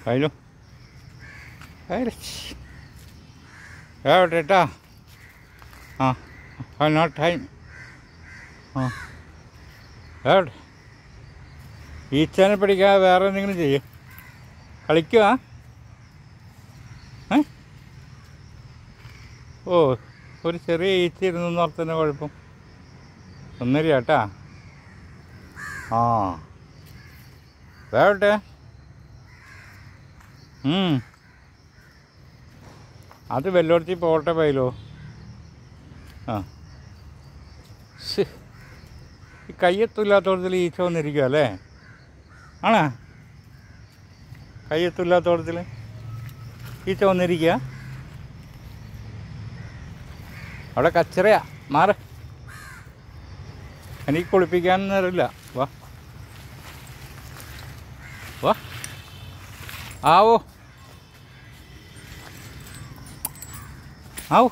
Hello. എവിടെട്ടാ ആ time എവിടെ ഈച്ചനെ പിടിക്കാതെ വേറെ എന്തെങ്കിലും ചെയ്യും കളിക്കുക ഓ ഒരു ചെറിയ ഈച്ച ഇരുന്നു ഓർത്തന്നെ കുഴപ്പം ഒന്നര കേട്ടാ ആ വേട്ടെ അത് വെല്ലോടത്തി പോട്ടെ പൈലോ ആ ഈ കയ്യെത്തില്ലാത്തോടത്തിൽ ഈച്ച വന്നിരിക്കുക അല്ലേ ആണോ കയ്യെത്തില്ലാത്തോടത്തിൽ ഈച്ച വന്നിരിക്കുക അവിടെ കച്ചറയാ മാറ് എനിക്ക് കുളിപ്പിക്കാൻ നേരമില്ല വാ വാ ആവോ ആവോ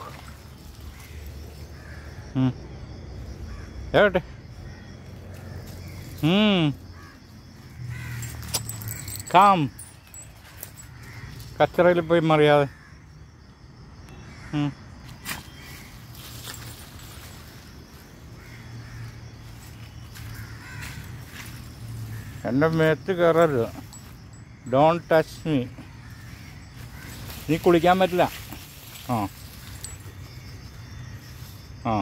എവിടെ കാം കച്ചറയിൽ പോയി മറിയാതെ എൻ്റെ മേത്ത് കയറരുത് ഡോണ്ട് ടച്ച് മീ നീ കുളിക്കാൻ പറ്റില്ല ആ